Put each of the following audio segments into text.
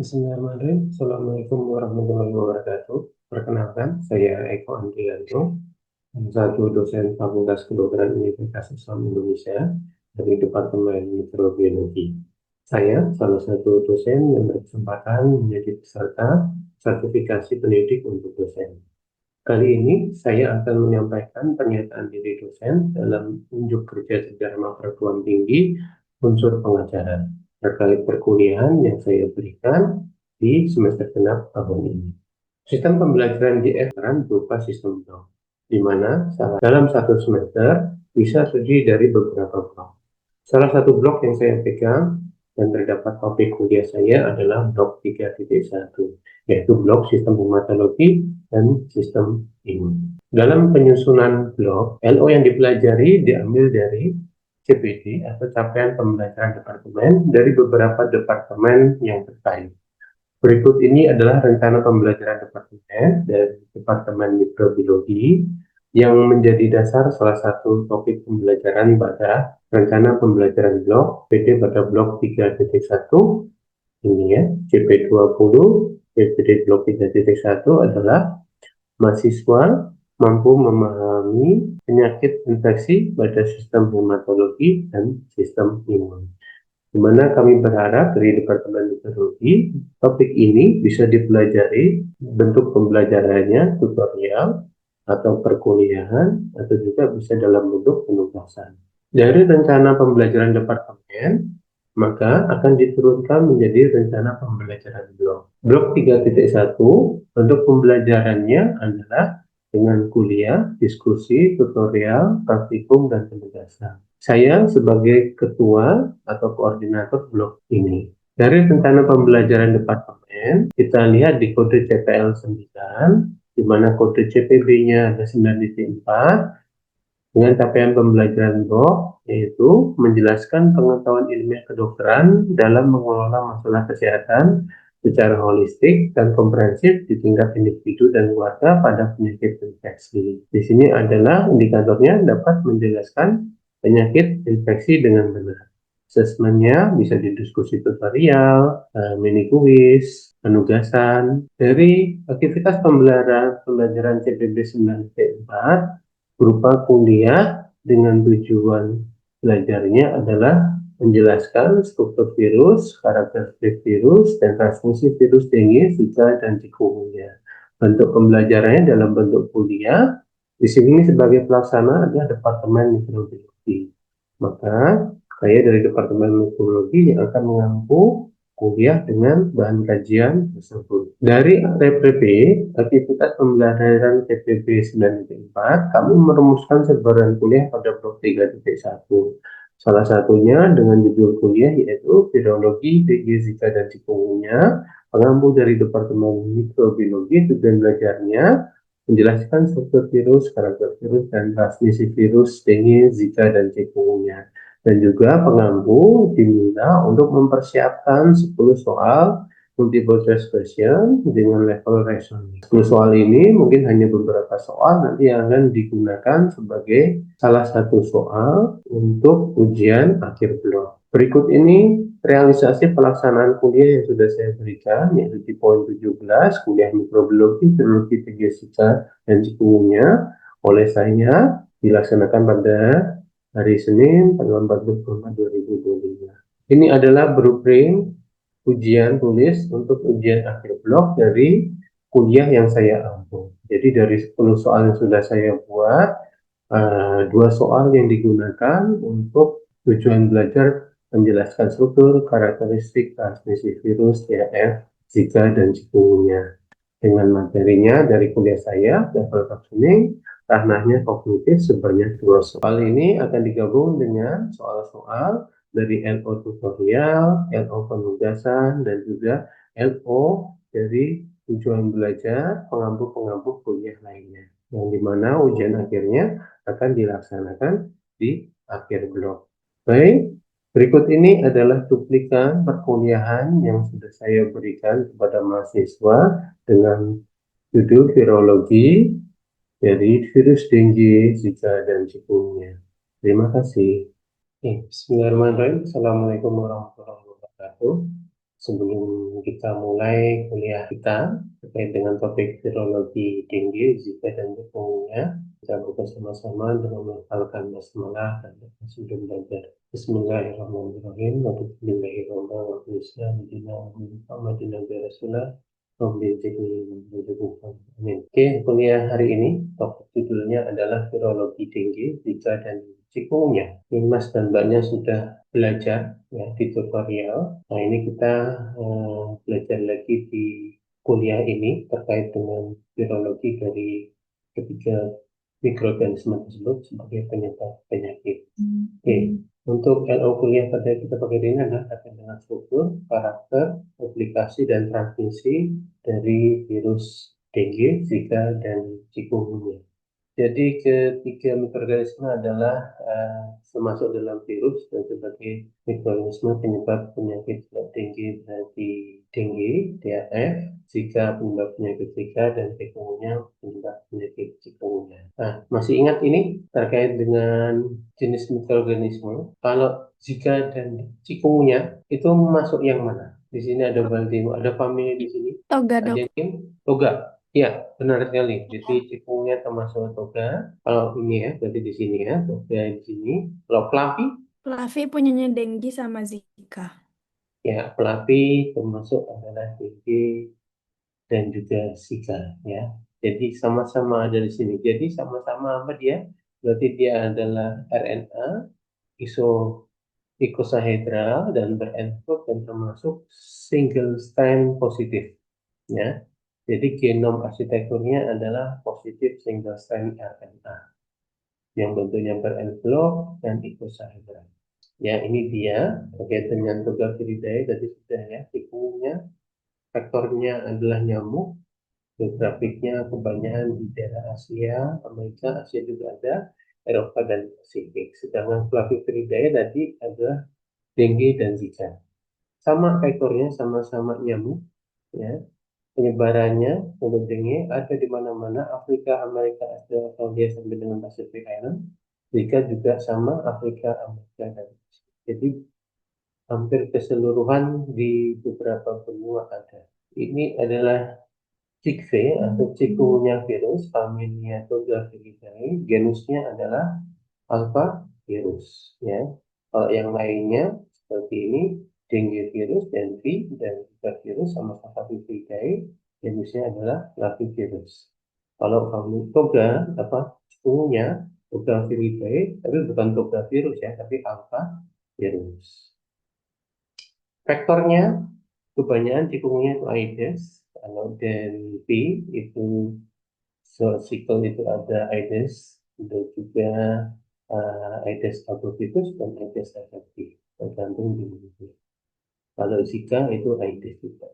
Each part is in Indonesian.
Bismillahirrahmanirrahim. Assalamualaikum warahmatullahi wabarakatuh. Perkenalkan, saya Eko Andrianto, satu dosen Fakultas Kedokteran Universitas Islam Indonesia dari Departemen Mikrobiologi. Saya salah satu dosen yang berkesempatan menjadi peserta sertifikasi pendidik untuk dosen. Kali ini saya akan menyampaikan pernyataan diri dosen dalam unjuk kerja sejarah perguruan tinggi unsur pengajaran terkait perkuliahan yang saya berikan di semester genap tahun ini. Sistem pembelajaran di FRAN berupa sistem blok, di mana dalam satu semester bisa terdiri dari beberapa blok. Salah satu blok yang saya pegang dan terdapat topik kuliah saya adalah blok 3.1, yaitu blok sistem hematologi dan sistem imun. Dalam penyusunan blok, LO yang dipelajari diambil dari CPD atau capaian pembelajaran departemen dari beberapa departemen yang terkait. Berikut ini adalah rencana pembelajaran departemen dari Departemen Mikrobiologi yang menjadi dasar salah satu topik pembelajaran pada rencana pembelajaran blok PD pada blok 3.1 ini ya, CP20. PPD blok 3.1 adalah mahasiswa mampu memahami penyakit infeksi pada sistem hematologi dan sistem imun, di mana kami berharap dari Departemen Mikrobiologi topik ini bisa dipelajari, bentuk pembelajarannya tutorial atau perkuliahan atau juga bisa dalam bentuk penugasan. Dari rencana pembelajaran departemen maka akan diturunkan menjadi rencana pembelajaran blok. Blok 3.1 untuk pembelajarannya adalah dengan kuliah, diskusi, tutorial, praktikum, dan penugasan. Saya sebagai ketua atau koordinator blok ini. Dari rencana pembelajaran departemen, kita lihat di kode CPL 9, di mana kode CPB-nya ada 9.4, dengan capaian pembelajaran blok, yaitu menjelaskan pengetahuan ilmiah kedokteran dalam mengelola masalah kesehatan secara holistik dan komprehensif di tingkat individu dan keluarga pada penyakit infeksi. Di sini adalah indikatornya dapat menjelaskan penyakit infeksi dengan benar. Asesmennya bisa didiskusi tutorial, mini kuis, penugasan. Dari aktivitas pembelajaran CPB 9.4 berupa kuliah dengan tujuan belajarnya adalah menjelaskan struktur virus, karakteristik virus, dan transmisi virus dengue, Zika, dan chikungunya. Bentuk pembelajarannya dalam bentuk kuliah. Di sini sebagai pelaksana adalah Departemen Mikrobiologi. Maka saya dari Departemen Mikrobiologi yang akan mengampu kuliah dengan bahan kajian tersebut. Dari TPP, aktivitas pembelajaran TPP 9.4, kami merumuskan sebaran kuliah pada blok 3.1. Salah satunya dengan judul kuliah yaitu Virologi, TG, Zika, dan Chikungunya. Pengampu dari Departemen Mikrobiologi tujuan belajarnya menjelaskan struktur virus, karakter virus, dan transmisi virus dengue, Zika, dan chikungunya. Dan juga pengampu diminta untuk mempersiapkan 10 soal multiple choice question dengan level reasoning. 10 soal ini mungkin hanya beberapa soal nanti yang akan digunakan sebagai salah satu soal untuk ujian akhir blok. Berikut ini realisasi pelaksanaan kuliah yang sudah saya berikan, yaitu di poin 17, kuliah mikrobiologi, virologi, fisika, dan chikungunya oleh saya dilaksanakan pada hari Senin tanggal 14 Maret 2025. Ini adalah blueprint ujian tulis untuk ujian akhir blok dari kuliah yang saya ampu. Jadi dari 10 soal yang sudah saya buat, 2 soal yang digunakan untuk tujuan belajar menjelaskan struktur, karakteristik, transmisi virus, THF, Zika, dan chikungunya. Dengan materinya dari kuliah saya, level functioning, ranahnya kognitif sebanyak 2 soal ini akan digabung dengan soal-soal dari LO tutorial, LO penugasan, dan juga LO dari tujuan belajar pengampu-pengampu kuliah lainnya, yang dimana ujian akhirnya akan dilaksanakan di akhir blok. Baik, berikut ini adalah cuplikan perkuliahan yang sudah saya berikan kepada mahasiswa dengan judul virologi dari virus dengue, Zika, dan chikungunya. Terima kasih. Bismillahirrahmanirrahim. Assalamualaikum warahmatullahi wabarakatuh. Sebelum kita mulai kuliah kita terkait dengan topik virologi dengue, Zika, dan chikungunya, kita bersama-sama dengan menghafalkan basmalah dan sebelum belajar. Bismillahirrahmanirrahim. Bismillahirrahmanirrahim. Amin. Oke, kuliah hari ini topik judulnya adalah virologi dengue, Zika, dan chikungunya. Ini Mas dan Mbaknya sudah belajar ya di tutorial. Nah, ini kita belajar lagi di kuliah ini terkait dengan virologi dari ketiga mikroorganisme tersebut sebagai penyebab penyakit. Oke, untuk LO kuliah pada kita pakai ini adalah terkait dengan struktur, karakter, aplikasi, dan transmisi dari virus dengue, Zika, dan chikungunya. Jadi ketiga mikroorganisme adalah termasuk dalam virus dan sebagai mikroorganisme penyebab penyakit dengue berarti dengue, DAF, Zika penyebab penyakit Zika, dan chikungunya penyebab penyakit chikungunya. Nah, masih ingat ini terkait dengan jenis mikroorganisme? Kalau Zika dan chikungunya itu masuk yang mana? Di sini ada ada famili di sini. Toga, Ada dok. yang toga. Ya, benar sekali. Jadi cipungnya termasuk toga. Kalau ini ya, berarti di sini ya, toga di sini. Kalau pelapi, Fluffy punyanya Denggi sama Zika. ya pelapi termasuk adalah dengue dan juga Zika ya. Jadi sama-sama ada di sini. Jadi sama-sama apa dia? Berarti dia adalah RNA iso icosahedral dan berencode dan termasuk single strand positif ya. Jadi genom arsitekturnya adalah positif single strand RNA yang bentuknya berenvelop dan icosahedral. Ya, ini dia terkait dengan Togaviridae tadi sudah ya, tikunnya, vektornya adalah nyamuk, geografiknya kebanyakan di daerah Asia, Amerika, Asia juga ada, Eropa dan Pasifik. Sedangkan Flaviviridae tadi adalah dengue dan Zika. Sama vektornya, sama-sama nyamuk, ya. Penyebarannya untuk dengue ada di mana-mana, Afrika, Amerika, Asia, Australia sampai dengan Pacific Island. Zika juga sama Afrika, Amerika, dan Asia. Jadi hampir keseluruhan di beberapa benua ada. Ini adalah Chickpea atau chikungunya virus, familinya Togaviridae, genusnya adalah alpha virus. Ya, kalau yang lainnya seperti ini, dengue virus, dengue dan Zika virus sama-sama Viridae, genusnya adalah Flavivirus. Kalau kamu toga apa chikungunya Togaviridae, tapi bukan toga virus ya, tapi alpha virus. Vektornya kebanyakan chikungunya itu Aedes, kalau dengue itu sikel itu ada Aedes, dan juga Aedes albopicus dan Aedes aegypti, tergantung di mana. Kalau Zika itu Aedes juga.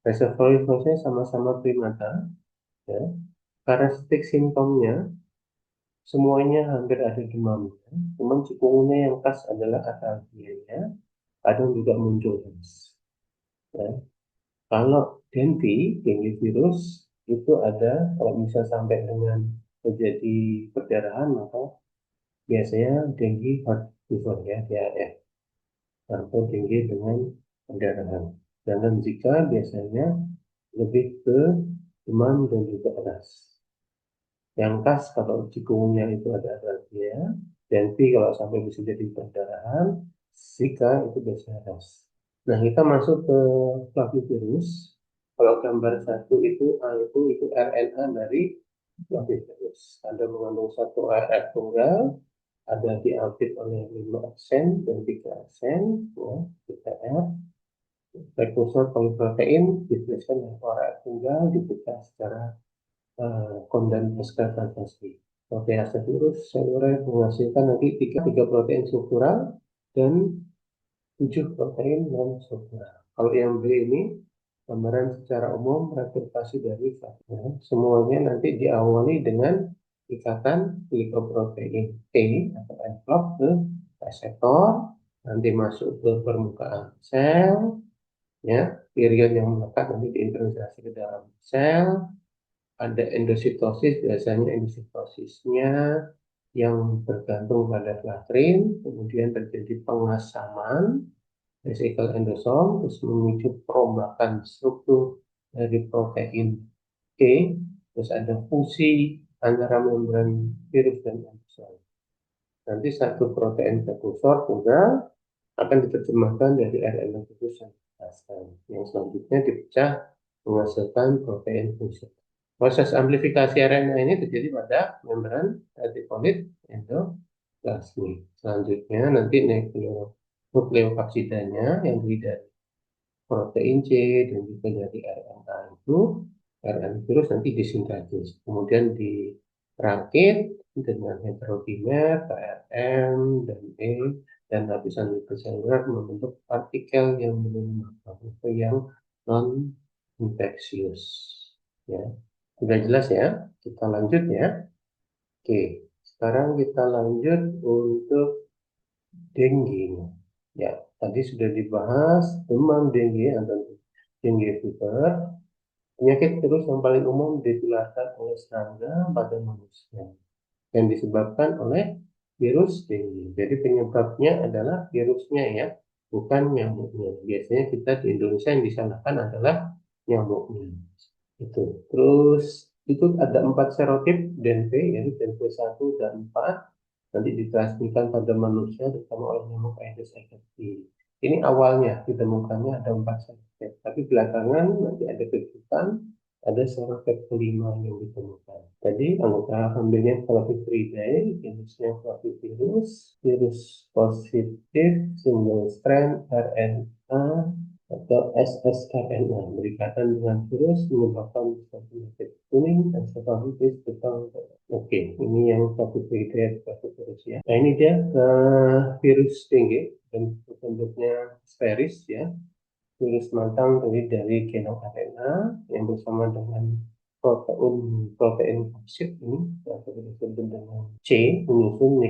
Reservoir sama-sama primata, ya. Karakteristik simptomnya semuanya hampir ada demamnya, cuman chikungunya yang khas adalah atalgianya, kadang juga muncul hems. Ya. Kalau dengue virus itu ada kalau bisa sampai dengan terjadi perdarahan maka biasanya dengue heart fever ya DHF atau dengue dengan perdarahan. Dan jika biasanya lebih ke demam dan juga keras. Yang khas kalau cikungunya itu ada alergia, dengue kalau sampai bisa jadi perdarahan, Zika itu biasanya khas. Nah, kita masuk ke flavivirus. Kalau gambar satu itu RNA dari flavivirus. Ada mengandung satu ARF tunggal, ada diapit oleh 5 aksen dan 3 aksen, ya, 3R. Prekursor poliprotein dituliskan dengan ARF tunggal dibuka secara kondan pasca transmisi. Protease virus seluler menghasilkan nanti tiga protein struktural dan 7 protein non struktural. Kalau yang B ini gambaran secara umum replikasi dari vaksin. Semuanya nanti diawali dengan ikatan glikoprotein T atau envelop ke reseptor, nanti masuk ke permukaan sel, ya, period yang melekat nanti diinternalisasi ke dalam sel, ada endositosis, biasanya endositosisnya yang bergantung pada klastrin, kemudian terjadi pengasaman, Vesicle endosom, terus memicu perombakan struktur dari protein T, terus ada fusi antara membran virus dan endosom. Nanti satu protein prekursor juga akan diterjemahkan dari RNA virus yang dipaskan. Yang selanjutnya dipecah menghasilkan protein fungsi. Proses amplifikasi RNA ini terjadi pada membran reticulit endoplasmik. Selanjutnya nanti nukleokapsidanya yang terdiri dari protein C dan juga dari RNA itu, RNA virus nanti disintetis, kemudian dirakit dengan heterodimer, KRM, dan E, dan lapisan lipid membentuk partikel yang menerima atau yang non-infeksius. Ya, sudah jelas ya? Kita lanjut ya. Oke, sekarang kita lanjut untuk dengue. Ya, tadi sudah dibahas demam dengue atau dengue fever. Penyakit virus yang paling umum ditularkan oleh serangga pada manusia yang disebabkan oleh virus dengue. Jadi penyebabnya adalah virusnya ya, bukan nyamuknya. Biasanya kita di Indonesia yang disalahkan adalah nyamuknya. Itu. Terus itu ada 4 serotip DNP, yaitu DNP 1 dan 4 nanti ditransmisikan pada manusia terutama oleh nyamuk Aedes aegypti. Ini awalnya ditemukannya ada 4 serotip, tapi belakangan nanti ada kejutan, ada serotip kelima yang ditemukan. Jadi anggota familia Flavibridae, jenisnya Flavivirus, virus positif single strand RNA atau ssRNA berikatan dengan virus menyebabkan penyakit kuning dan hepatitis betang. Oke, ini yang Flavibridae virus ya. Nah ini dia virus dengue dan bentuknya sferis ya. Virus matang terdiri dari genom RNA yang bersama dengan protein kapsid ini atau disebut dengan C menyusun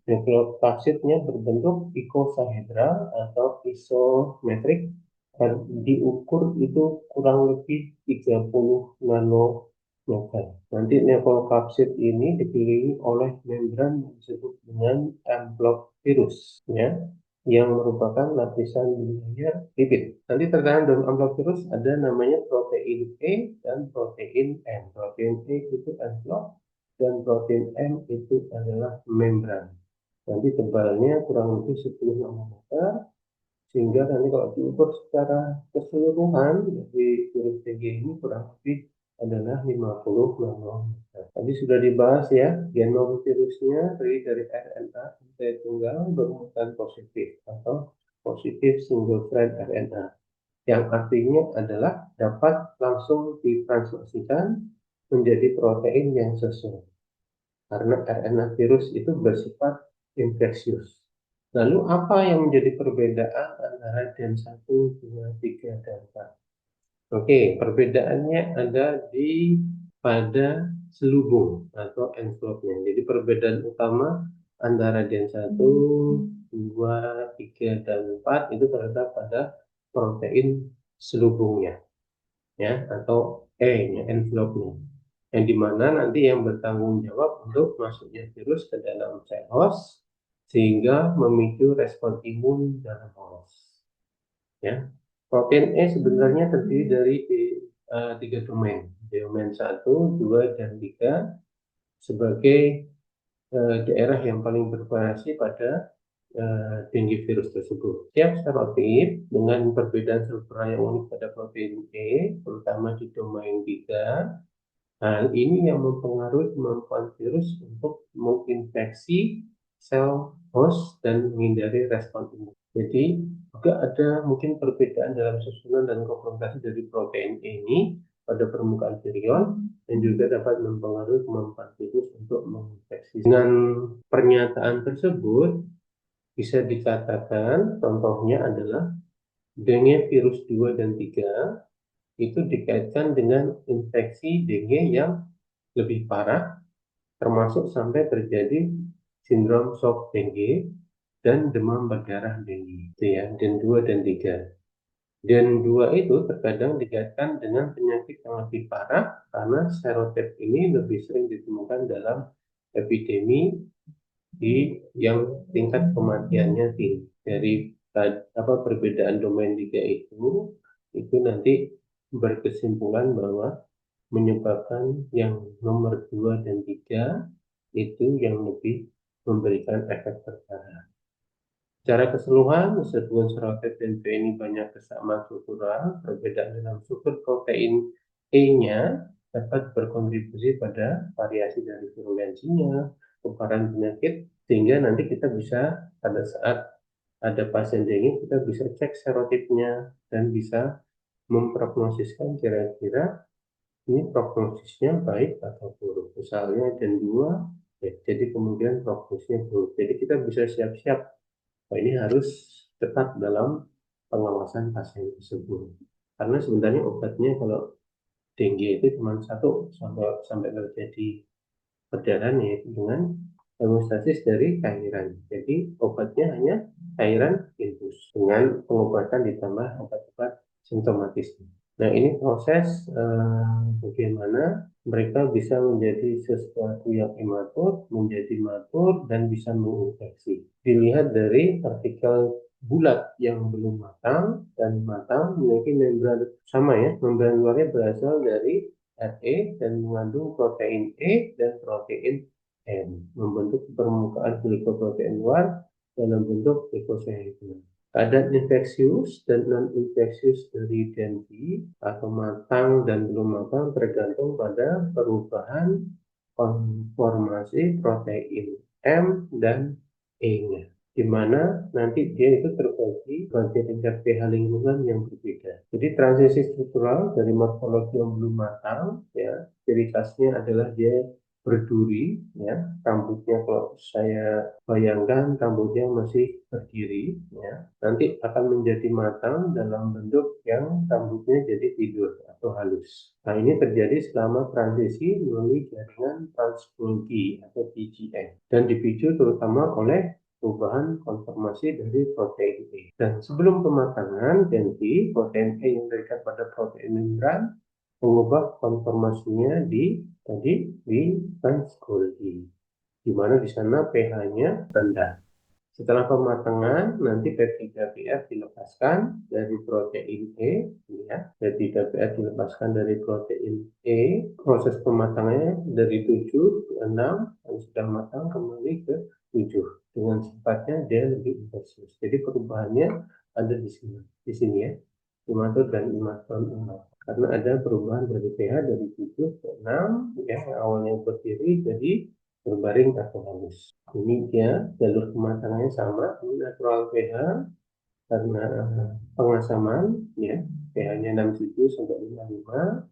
nukleokapsidnya berbentuk icosahedral atau isometrik dan diukur itu kurang lebih 30 nanometer. Nanti nukleokapsid ini dipilih oleh membran yang disebut dengan envelop virus ya, yang merupakan lapisan layer lipid. Nanti terkadang dalam amplop virus ada namanya protein E dan protein M. Protein E itu envelop dan protein M itu adalah membran. Nanti tebalnya kurang lebih 10 nanometer, sehingga nanti kalau diukur secara keseluruhan dari virus TG ini kurang lebih adalah 50 nanometer. Tadi sudah dibahas ya, genom virusnya terdiri dari RNA tunggal bermuatan positif atau positif single strand RNA, yang artinya adalah dapat langsung ditranslasikan menjadi protein yang sesuai. Karena RNA virus itu bersifat infeksius. Lalu apa yang menjadi perbedaan antara DEN 1, 2, 3, dan 4? Oke, perbedaannya ada pada selubung atau envelopnya. Jadi perbedaan utama antara DEN 1, 2, 3, dan 4 itu terletak pada protein selubungnya ya, atau E-nya, envelopnya. Yang dimana nanti yang bertanggung jawab untuk masuknya virus ke dalam sel host sehingga memicu respon imun dalam host. Ya, protein E sebenarnya terdiri dari 3 domain, domain 1, 2, dan 3 sebagai daerah yang paling bervariasi pada dengue virus tersebut. Setiap serotip dengan perbedaan struktural yang unik pada protein E, terutama di domain 3. Hal ini yang mempengaruhi kemampuan virus untuk menginfeksi sel host dan menghindari respon imun. Jadi juga ada mungkin perbedaan dalam susunan dan konfrontasi dari protein ini pada permukaan virion dan juga dapat mempengaruhi kemampuan virus untuk menginfeksi. Dengan pernyataan tersebut bisa dikatakan contohnya adalah dengue virus 2 dan 3 itu dikaitkan dengan infeksi dengue yang lebih parah, termasuk sampai terjadi sindrom shock dengue dan demam berdarah dengue, itu ya, DEN 2 dan 3. DEN 2 itu terkadang dikaitkan dengan penyakit yang lebih parah karena serotip ini lebih sering ditemukan dalam epidemi yang tingkat kematiannya tinggi. Dari apa perbedaan domain 3 itu nanti berkesimpulan bahwa menyebabkan yang nomor 2 dan 3 itu yang lebih memberikan efek terparah. Secara keseluruhan, satuan serotet dan P ini banyak kesamaan struktural. Perbedaan dalam struktur protein E-nya dapat berkontribusi pada variasi dari virulensinya, paparan penyakit, sehingga nanti kita bisa pada saat ada pasien dengue, kita bisa cek serotipnya dan bisa memprognosiskan kira-kira ini prognosisnya baik atau buruk. Misalnya dan 2, ya, jadi kemungkinan prognosisnya buruk. Jadi kita bisa siap-siap. Nah, ini harus tetap dalam pengawasan pasien tersebut. Karena sebenarnya obatnya kalau dengue itu cuma satu sampai terjadi perdarahan yaitu dengan hemostasis dari cairan. Jadi obatnya hanya cairan infus dengan pengobatan ditambah obat-obat simptomatis. Nah, ini proses bagaimana mereka bisa menjadi sesuatu yang imatur, menjadi matur, dan bisa menginfeksi. Dilihat dari partikel bulat yang belum matang dan matang memiliki membran sama ya, membran luarnya berasal dari Re dan mengandung protein E dan protein N, membentuk permukaan glikoprotein luar dalam bentuk glikosahidrat. Keadaan infeksius dan non-infeksius dari dengue atau matang dan belum matang tergantung pada perubahan konformasi protein M dan E-nya, di mana nanti dia itu terbagi pada tingkat pH lingkungan yang berbeda. Jadi transisi struktural dari morfologi yang belum matang, ya, ciri khasnya adalah dia berduri, ya, rambutnya kalau saya bayangkan rambutnya masih berdiri, ya, nanti akan menjadi matang dalam bentuk yang rambutnya jadi tidur atau halus. Nah, ini terjadi selama transisi melalui jaringan Golgi atau PGN dan dipicu terutama oleh perubahan konformasi dari protein E. Dan sebelum pematangan ganti protein E yang terikat pada protein membran mengubah konformasinya di Golgi, di mana di sana pH-nya rendah. Setelah pematangan, nanti peptida-PF dilepaskan dari protein E, ya. Peptida-PF dilepaskan dari protein E. Proses pematangannya dari 7 ke 6, dan sudah matang kembali ke 7. Dengan sifatnya dia lebih infeksius. Jadi perubahannya ada di sini, ya, imatur dan imatron karena ada perubahan dari pH dari 7 ke 6, ya, yang awalnya berdiri jadi berbaring atau halus. Ini dia jalur pematangannya sama, ini natural pH karena pengasaman, ya, pH-nya 67 sampai 55,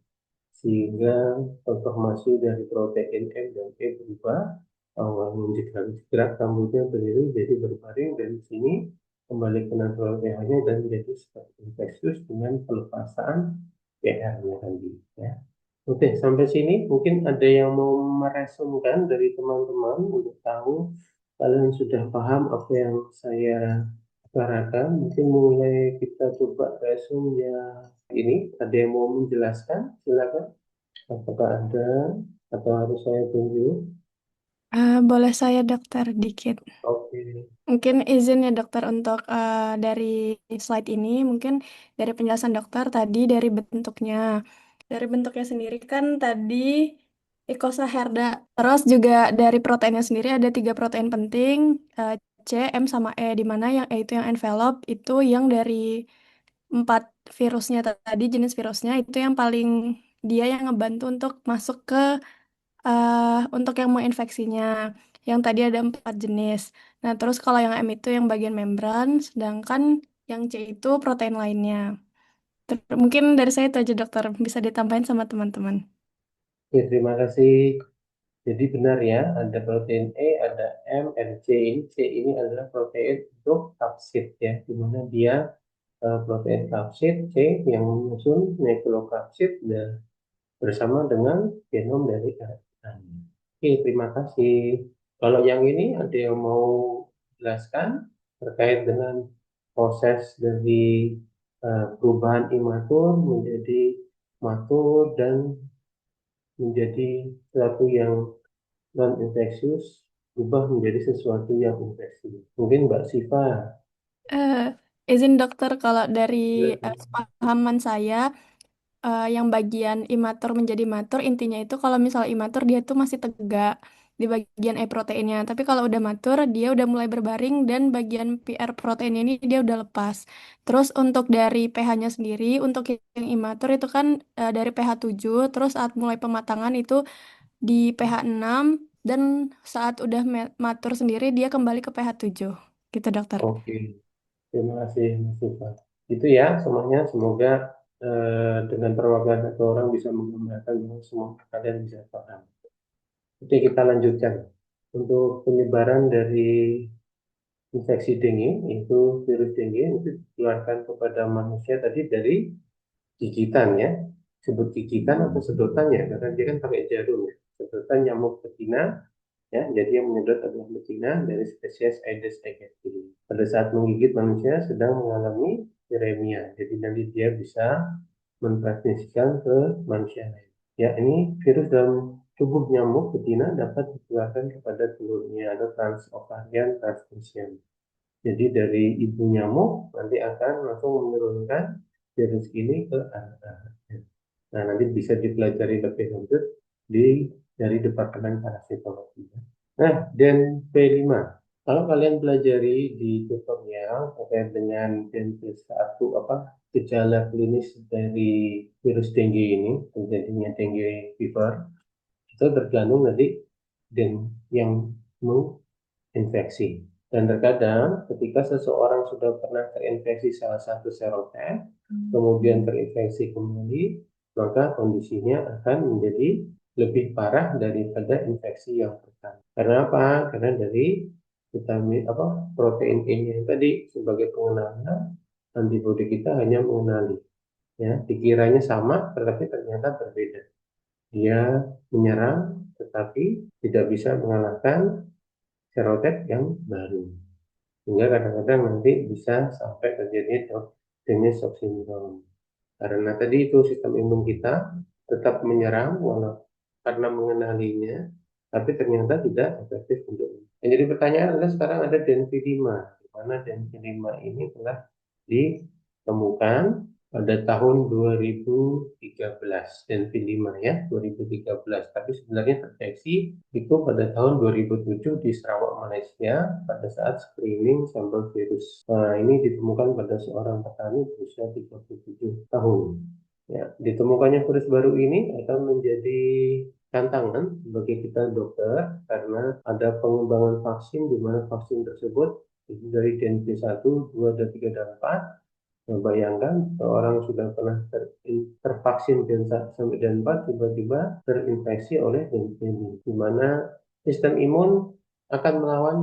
sehingga konformasi dari protein M dan E berubah. Awalnya menjerat rambutnya berdiri jadi berbaring, dan di sini kembali ke natural pH-nya dan menjadi seperti infeksius dengan pelepasan pH-nya tadi, ya. Oke, sampai sini mungkin ada yang mau meresumkan dari teman-teman untuk tahu kalian sudah paham apa yang saya utarakan. Mungkin mulai kita coba resum ya ini. Ada yang mau menjelaskan? Silakan. Apakah ada atau harus saya tunjuk? Boleh saya dokter dikit. Oke. Mungkin izin ya dokter untuk dari slide ini, mungkin dari penjelasan dokter tadi dari bentuknya. Dari bentuknya sendiri kan tadi ikosaherda. Terus juga dari proteinnya sendiri ada 3 protein penting, eh, C, M, sama E. Di mana yang E itu yang envelope, itu yang dari 4 virusnya tadi, jenis virusnya, itu yang paling dia yang ngebantu untuk masuk ke untuk yang menginfeksinya, yang tadi ada 4 jenis. Nah, terus kalau yang M itu yang bagian membran, sedangkan yang C itu protein lainnya. Mungkin dari saya itu aja dokter, bisa ditambahin sama teman-teman. Ya, terima kasih. Jadi benar ya, ada protein E, ada M, dan C. C ini adalah protein untuk kapsid ya, di mana dia protein kapsid C yang menyusun nucleokapsid dan bersama dengan genom dari RNA. Oke, terima kasih. Kalau yang ini ada yang mau jelaskan terkait dengan proses dari perubahan imatur menjadi matur dan menjadi sesuatu yang non infeksius berubah menjadi sesuatu yang infeksius. Mungkin Mbak Siva. Izin dokter, kalau dari Silakan. sepahaman saya, yang bagian imatur menjadi matur, intinya itu kalau misal imatur dia tuh masih tegak di bagian E proteinnya. Tapi kalau udah matur, dia udah mulai berbaring dan bagian PR protein ini dia udah lepas. Terus untuk dari pH-nya sendiri, untuk yang imatur itu kan dari pH 7, terus saat mulai pematangan itu di pH 6, dan saat udah matur sendiri dia kembali ke pH 7. Gitu dokter. Oke, terima kasih Mas Iqbal. Itu ya semuanya. Semoga dengan perwakilan satu orang bisa menggambarkan bahwa semua kalian bisa paham. Oke, kita lanjutkan. Untuk penyebaran dari infeksi dengue, itu virus dengue itu ditularkan kepada manusia tadi dari gigitan ya. Sebut gigitan atau sedotan ya, karena dia kan pakai jarum ya. Sedotan nyamuk betina ya, jadi yang menyedot adalah betina dari spesies Aedes aegypti. Pada saat menggigit manusia sedang mengalami viremia, jadi nanti dia bisa mentransmisikan ke manusia lain. Ya, ini virus dalam tubuh nyamuk betina dapat ditularkan kepada telurnya atau transovarian transmission. Jadi dari ibu nyamuk nanti akan langsung menurunkan virus ini ke anak-anaknya. Nah, nanti bisa dipelajari lebih lanjut dari Departemen Parasitologi. Nah, dan P5. Kalau kalian pelajari di tutorial terkait dengan DNP1 apa gejala klinis dari virus dengue ini, terjadinya dengue fever, itu tergantung dari dan yang menginfeksi. Dan terkadang ketika seseorang sudah pernah terinfeksi salah satu serotype, kemudian terinfeksi kembali, maka kondisinya akan menjadi lebih parah daripada infeksi yang pertama. Karena apa? Karena dari vitamin apa protein E-nya tadi sebagai pengenalnya, antibodi kita hanya mengenali, ya dikiranya sama, tetapi ternyata berbeda. Dia menyerang, tetapi tidak bisa mengalahkan serotype yang baru. Sehingga kadang-kadang nanti bisa sampai terjadi jenis shock syndrome. Karena tadi itu sistem imun kita tetap menyerang walau karena mengenalinya, tapi ternyata tidak efektif untuk ini. Yang jadi pertanyaan adalah sekarang ada DNP5, di mana DNP5 ini telah ditemukan pada tahun 2013 DNP5 ya 2013, tapi sebenarnya terdeteksi itu pada tahun 2007 di Sarawak, Malaysia pada saat screening sampel virus. Nah, ini ditemukan pada seorang petani berusia 37 tahun. Ya, ditemukannya virus baru ini akan menjadi tantangan bagi kita dokter karena ada pengembangan vaksin di mana vaksin tersebut dari DNP1, 2, dan 3, dan 4. Nah, bayangkan seorang sudah pernah tervaksin DN1 sampai DN4 tiba-tiba terinfeksi oleh DNP5, di mana sistem imun akan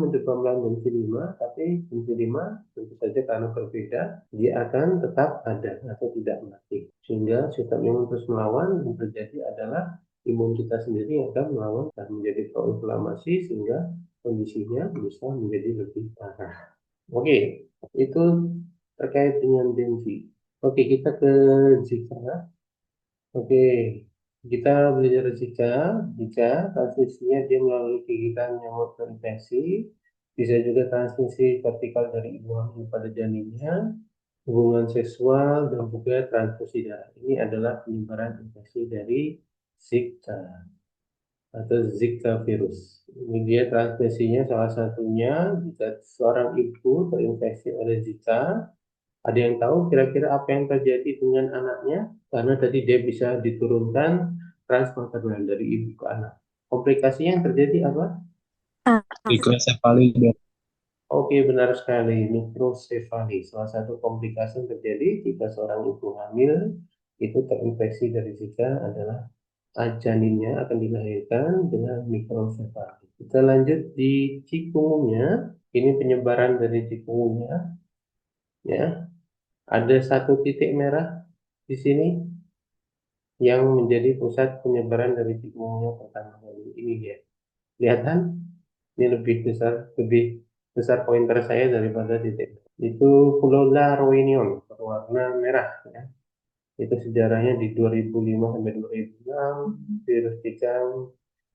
mencoba melawan DNP5, tapi DNP5 tentu saja karena berbeda, dia akan tetap ada atau tidak mati. Sehingga sistem imun terus melawan, yang terjadi adalah imun kita sendiri yang akan melawan dan menjadi proinflamasi sehingga kondisinya bisa menjadi lebih parah. Oke, itu terkait dengan Denzi. Oke, kita ke Zika. Oke, kita belajar Zika. Zika transmisinya dia melalui gigitan nyamuk terinfeksi. Bisa juga transmisi vertikal dari ibu hamil pada janinnya, hubungan seksual, dan juga transfusi darah. Ini adalah penyebaran infeksi dari Zika atau Zika virus. Ini dia transmisinya salah satunya jika seorang ibu terinfeksi oleh Zika. Ada yang tahu kira-kira apa yang terjadi dengan anaknya? Karena tadi dia bisa diturunkan transmaternal dari ibu ke anak. Komplikasinya yang terjadi apa? Mikrosefali. Oke, benar sekali. Mikrosefali. Salah satu komplikasi yang terjadi jika seorang ibu hamil itu terinfeksi dari Zika adalah janinnya akan dilahirkan dengan mikrosefali. Kita lanjut di cikungunya. Ini penyebaran dari cikungunya. Ya, ada satu titik merah di sini yang menjadi pusat penyebaran dari cikungunya pertama kali. Ini dia. Kelihatan? Ini lebih besar pointer saya daripada titik. Itu Pulau La Reunion berwarna merah ya. Itu sejarahnya di 2005 sampai 2006 virus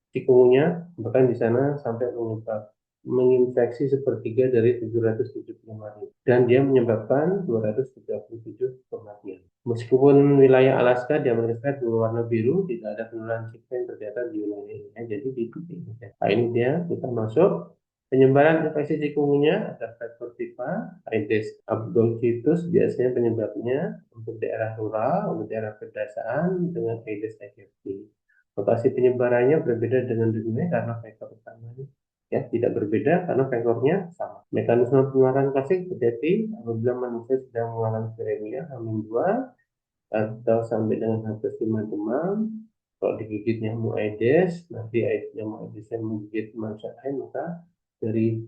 cikungunya bahkan di sana sampai menyebar. menginfeksi sepertiga dari 775.000 dan dia menyebabkan 237 kematian. Meskipun wilayah Alaska di Amerika Serikat berwarna biru, tidak ada penularan Zika yang tercatat di wilayah ini. Jadi di titik ini. Nah, ini dia kita masuk penyebaran infeksi chikungunya ada faktor tipa, Aedes aegyptus biasanya penyebabnya untuk daerah rural, untuk daerah pedesaan dengan Aedes aegypti. Lokasi penyebarannya berbeda dengan dunia karena faktor utamanya ya tidak berbeda karena faktornya sama. Mekanisme penularan klasik terjadi apabila manusia sedang mengalami viremia H-2 atau sampai dengan H+5 demam. Kalau digigit nyamuk Aedes, nanti nyamuk Aedes yang menggigit manusia lain, maka dari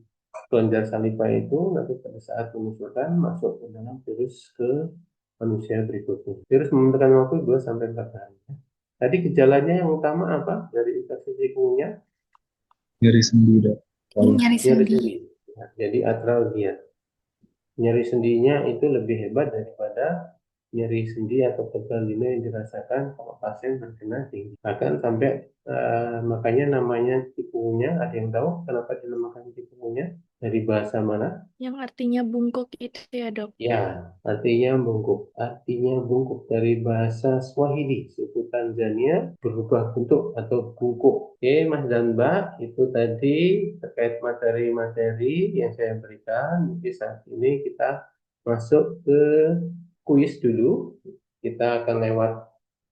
kelenjar saliva itu nanti pada saat penyusutan masuk ke dalam virus ke manusia berikutnya. Virus membutuhkan waktu 2 sampai 4 hari. Tadi gejalanya yang utama apa dari infeksi chikungunya? Nyeri sendi, Dok. Nyari Nyeri sendi. sendi. Ya, jadi atralgia. Nyeri sendinya itu lebih hebat daripada nyeri sendi atau pegal lina yang dirasakan kalau pasien terkena tinggi. Bahkan sampai makanya namanya tikungunya, ada yang tahu kenapa dinamakan tikungunya? Dari bahasa mana? Yang artinya bungkuk itu ya, Dok. Ya, artinya bungkuk. Artinya bungkuk dari bahasa Swahili, suku Tanzania berubah bentuk atau bungkuk. Oke, Mas dan Mbak, itu tadi terkait materi-materi yang saya berikan. Mungkin saat ini kita masuk ke kuis dulu. Kita akan lewat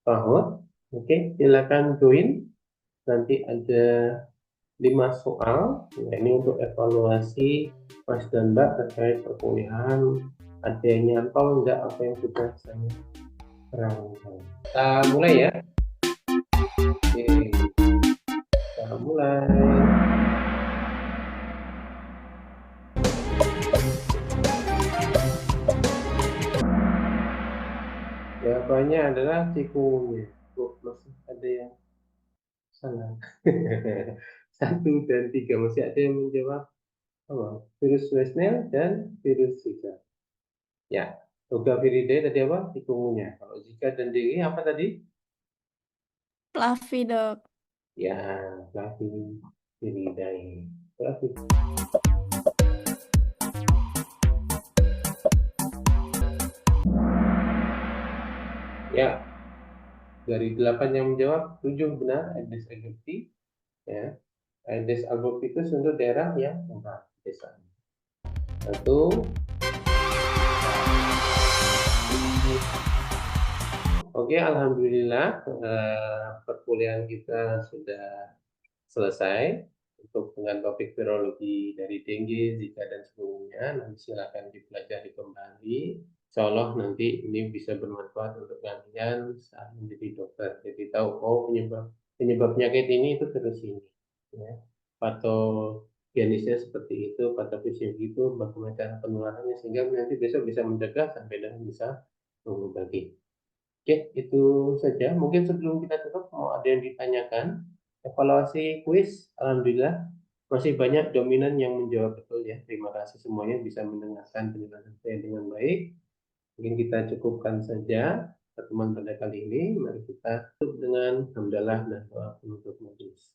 PowerPoint. Oke, silakan join. Nanti ada 5 soal. Nah, ini untuk evaluasi Mas dan Mbak terkait perkuliahan. Ada yang nyantol enggak apa yang sudah saya terangkan. Kita mulai ya. Oke, kita mulai. Jawabannya adalah cikungunya. Oh, masih ada yang salah. 1 dan 3 masih ada yang menjawab apa? Virus West Nile dan virus Zika. Ya, Togaviridae tadi apa? Cikungunya. Kalau Zika dan dengue apa tadi? Fluffy, Dok. Ya, Claviviridae. Flavi. Ya, dari 8 yang menjawab, 7 benar Aedes aegypti. Ya, Aedes albopictus untuk daerah yang murah desa. 1. Oke, alhamdulillah perkuliahan kita sudah selesai untuk dengan topik virologi dari dengue, Zika dan sebagainya. Nanti silakan dipelajari kembali. Insya Allah nanti ini bisa bermanfaat untuk kalian saat menjadi dokter. Jadi tahu penyebab penyakit ini itu virus ini. Ya. Patogenisnya seperti itu, patofisiologi itu, bagaimana cara penularannya sehingga nanti besok bisa mencegah sampai dan bisa mengobati. Oke, itu saja. Mungkin sebelum kita tutup, mau ada yang ditanyakan? Evaluasi kuis, alhamdulillah masih banyak dominan yang menjawab betul ya. Terima kasih semuanya bisa mendengarkan penjelasan saya dengan baik. Mungkin kita cukupkan saja pertemuan pada kali ini. Mari kita tutup dengan hamdalah dan doa penutup majelis.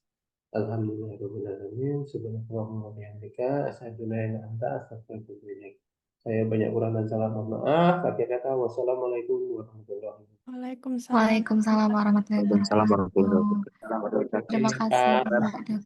Alhamdulillahirrahmanirrahim. Subhanallah wa bihamdika. Asyhadu an la ilaha illa anta astaghfiruka wa atubu ilaik. Saya banyak kurang dan salah, mohon maaf. Akhir kata, wassalamualaikum warahmatullahi wabarakatuh. Waalaikumsalam. Waalaikumsalam warahmatullahi Waalaikumsalam warahmatullahi wabarakatuh. wabarakatuh. Terima kasih, Mbak.